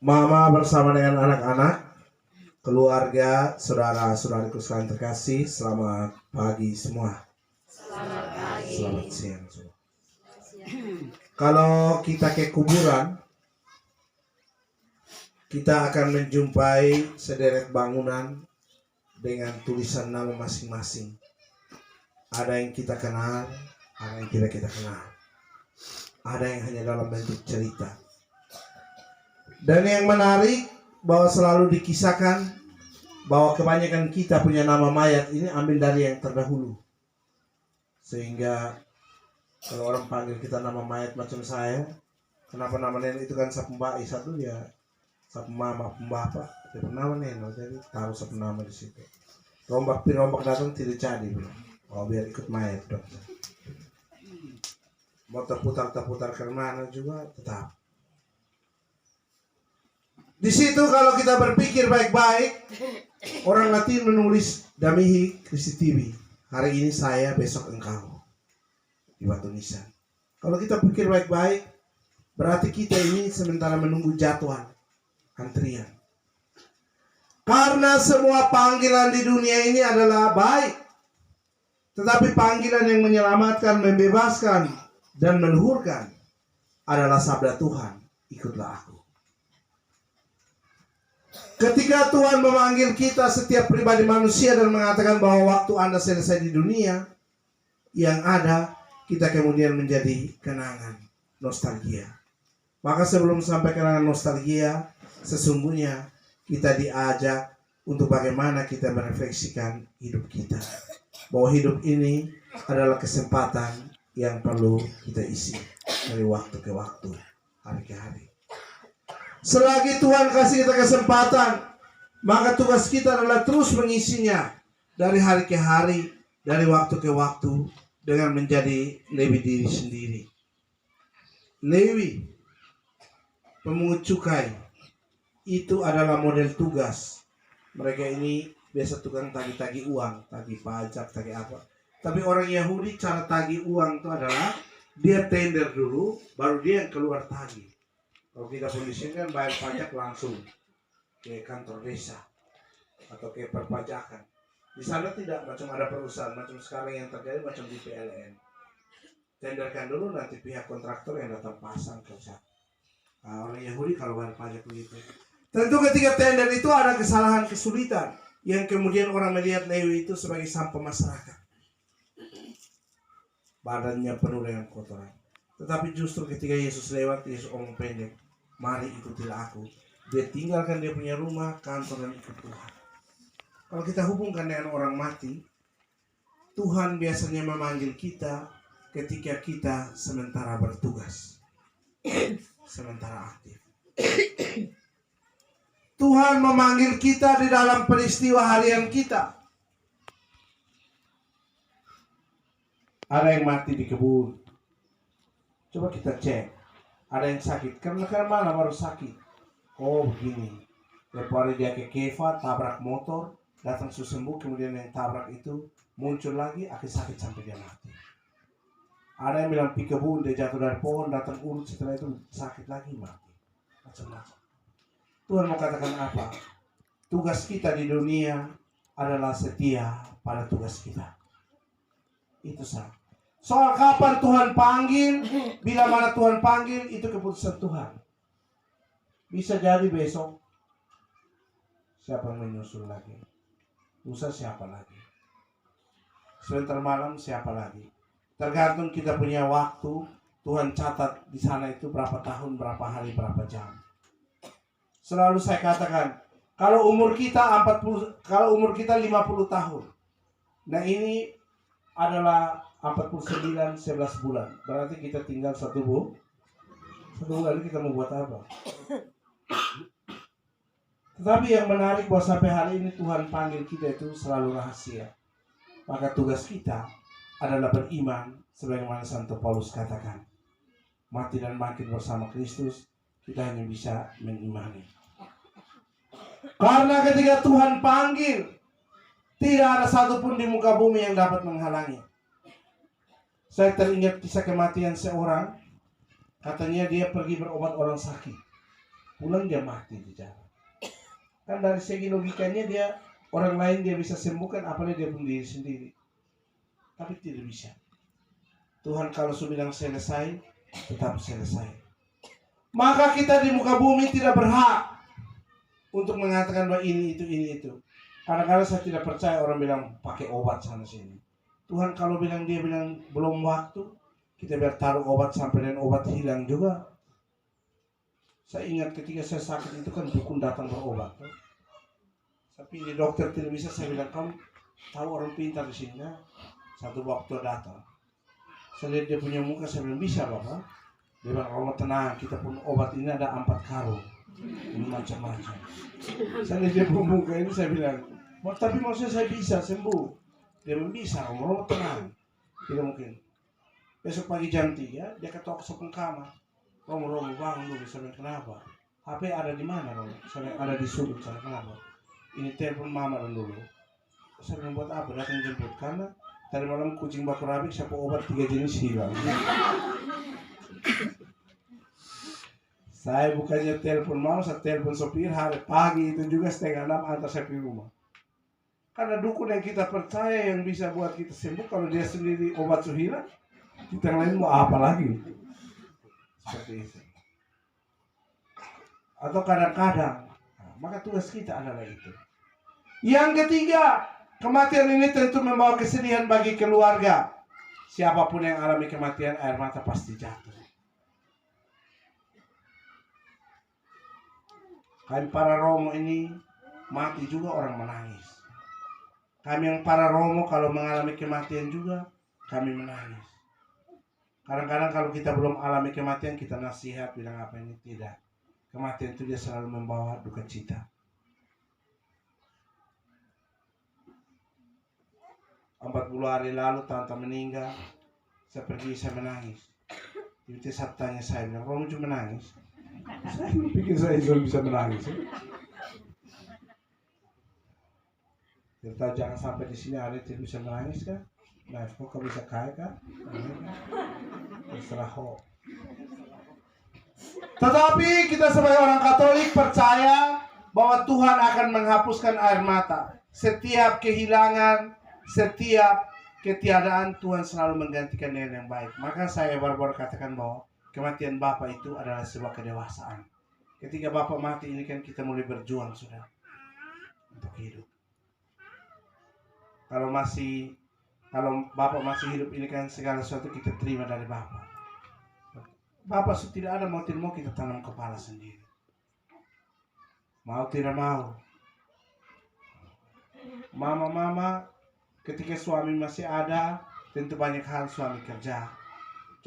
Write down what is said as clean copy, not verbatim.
Mama bersama dengan anak-anak, keluarga, saudara-saudariku sekalian terkasih, selamat pagi semua. Selamat siang semua. Kalau kita ke kuburan, kita akan menjumpai sederet bangunan dengan tulisan nama masing-masing. Ada yang kita kenal, ada yang tidak kita kenal. Ada yang hanya dalam bentuk cerita. Dan yang menarik bahwa selalu dikisahkan bahwa kebanyakan kita punya nama mayat ini ambil dari yang terdahulu. Sehingga kalau orang panggil kita nama mayat macam saya, kenapa nama nenek itu kan sapembai satu ya, sapemama, pembapa, dia nama nenek, jadi taruh satu nama di situ. Rombak datang tidak jadi bilang, oh biar ikut mayat dong. Mau terputar ke mana juga tetap. Di situ kalau kita berpikir baik-baik, orang Latin menulis Damihi Christi tibi. Hari ini saya, besok engkau. Di batu nisan. Kalau kita pikir baik-baik, berarti kita ini sementara menunggu jadwal antrian. Karena semua panggilan di dunia ini adalah baik. Tetapi panggilan yang menyelamatkan, membebaskan, dan meluhurkan adalah sabda Tuhan, ikutlah aku. Ketika Tuhan memanggil kita setiap pribadi manusia dan mengatakan bahwa waktu Anda selesai di dunia, yang ada kita kemudian menjadi kenangan, nostalgia. Maka sebelum sampai kenangan nostalgia, sesungguhnya kita diajak untuk bagaimana kita merefleksikan hidup kita. Bahwa hidup ini adalah kesempatan yang perlu kita isi dari waktu ke waktu, hari ke hari. Selagi Tuhan kasih kita kesempatan, maka tugas kita adalah terus mengisinya dari hari ke hari, dari waktu ke waktu, dengan menjadi lebih diri sendiri. Lewi, pemungut cukai, itu adalah model tugas. Mereka ini biasa tukang tagih-tagih uang, tagih pajak, tagih apa. Tapi orang Yahudi cara tagih uang itu adalah dia tender dulu, baru dia yang keluar tagih. Kalau kita kondisinya kan bayar pajak langsung ke kantor desa atau ke perpajakan. Di sana tidak macam ada perusahaan, macam sekarang yang terjadi macam di PLN. Tenderkan dulu, nanti pihak kontraktor yang datang pasang ke sana. Nah, orang Yahudi kalau bayar pajak begitu. Tentu ketika tender itu ada kesalahan, kesulitan yang kemudian orang melihat Lewi itu sebagai sampah masyarakat. Badannya penuh dengan kotoran. Tetapi justru ketika Yesus lewat, Yesus omong pendek, mari ikutilah aku. Dia tinggalkan dia punya rumah, kantor, dan ikut Tuhan. Kalau kita hubungkan dengan orang mati, Tuhan biasanya memanggil kita ketika kita sementara bertugas, sementara aktif. Tuhan memanggil kita di dalam peristiwa harian kita. Ada yang mati di kebun. Coba kita cek. Ada yang sakit. Karena mana baru sakit. Oh begini. Lepas dia ke Keva, tabrak motor, datang sembuh, kemudian yang tabrak itu muncul lagi, akhirnya sakit sampai dia mati. Ada yang bilang pi kebun, dia jatuh dari pohon, datang urut, setelah itu sakit lagi, mati. Macam-macam. Tuhan mau katakan apa? Tugas kita di dunia adalah setia pada tugas kita. Itu saja. Soal kapan Tuhan panggil, bila mana Tuhan panggil, itu keputusan Tuhan. Bisa jadi besok, siapa yang menyusul lagi? Lusa siapa lagi? Sebentar malam siapa lagi? Tergantung kita punya waktu. Tuhan catat di sana itu berapa tahun, berapa hari, berapa jam. Selalu saya katakan, kalau umur kita 50 tahun. Nah ini adalah 49 11 bulan. Berarti kita tinggal satu bulan kita mau buat apa? Tetapi yang menarik bahwa sampai hari ini Tuhan panggil kita itu selalu rahasia. Maka tugas kita adalah beriman sebagaimana Santo Paulus katakan. Mati dan bangkit bersama Kristus, kita hanya bisa mengimani. Karena ketika Tuhan panggil, tidak ada satupun di muka bumi yang dapat menghalangi. Saya teringat kisah kematian seorang. Katanya dia pergi berobat orang sakit. pulang dia mati di jalan. Kan dari segi logikanya dia orang lain dia bisa sembuhkan, apalagi dia pun diri sendiri. Tapi tidak bisa. Tuhan kalau sudah bilang selesai, tetap selesai. Maka kita di muka bumi tidak berhak untuk mengatakan bahwa ini itu. Kadang-kadang saya tidak percaya orang bilang pakai obat sana sini. Tuhan kalau dia bilang belum waktu, kita biar taruh obat sampai dan obat hilang juga. Saya ingat ketika saya sakit itu kan dukun datang berobat. Tapi di dokter tidak bisa, saya bilang kamu tahu orang pintar di sini. Satu waktu datang, saya lihat dia punya muka, saya bilang bisa Bapak. Dia bilang Allah tenang, kita pun obat ini ada 4 karung, ini macam-macam. Saya lihat dia punya muka ini, saya bilang, tapi maksudnya saya bisa sembuh. Dia bilang bisa, Allah tenang. Tidak mungkin. Besok pagi jam 3 dia ketok sopeng kamar. Romo bangun dulu, saya bilang kenapa? HP ada di mana Romo? Saya bilang ada di sudut, saya kenapa? Ini telepon mama dulu. Saya bilang buat apa? Datang jemput karena tadi malam kucing baku rabik siapa obat 3 jenis hilang. Saya bukannya telepon mama, saya telepon sopir hari pagi itu juga 5:30 antar saya ke rumah. Karena dukun yang kita percaya yang bisa buat kita sembuh, kalau dia sendiri obat hilang, kita yang lain mau apa lagi? Seperti itu. Atau kadang-kadang, maka tugas kita adalah itu. Yang ketiga, kematian ini tentu membawa kesedihan bagi keluarga. Siapapun yang alami kematian, air mata pasti jatuh. Kami para Romo ini mati juga orang menangis. Kami yang para Romo kalau mengalami kematian juga kami menangis. Kadang-kadang kalau kita belum alami kematian, kita nasihat bilang apa ini, tidak. Kematian itu dia selalu membawa duka cita. 40 hari lalu tante meninggal, saya pergi, saya menangis. Jadi saya tanya, saya bilang, Romo cuma menangis? Saya pikir saya bisa menangis. Kita jangan sampai di sini ada tidak bisa menangis kan? Nah, kok bisa kaya kan? Terserah kok. Tetapi kita sebagai orang Katolik percaya bahwa Tuhan akan menghapuskan air mata. Setiap kehilangan, setiap ketiadaan, Tuhan selalu menggantikan dengan yang baik. Maka saya baru katakan bahwa kematian Bapak itu adalah sebuah kedewasaan. Ketika Bapak mati ini kan kita mulai berjuang sudah untuk hidup. Kalau Bapak masih hidup ini kan segala sesuatu kita terima dari Bapak. Bapak tidak ada mau tidak mau kita tanam kepala sendiri. Mau tidak mau. Mama ketika suami masih ada, tentu banyak hal suami kerja.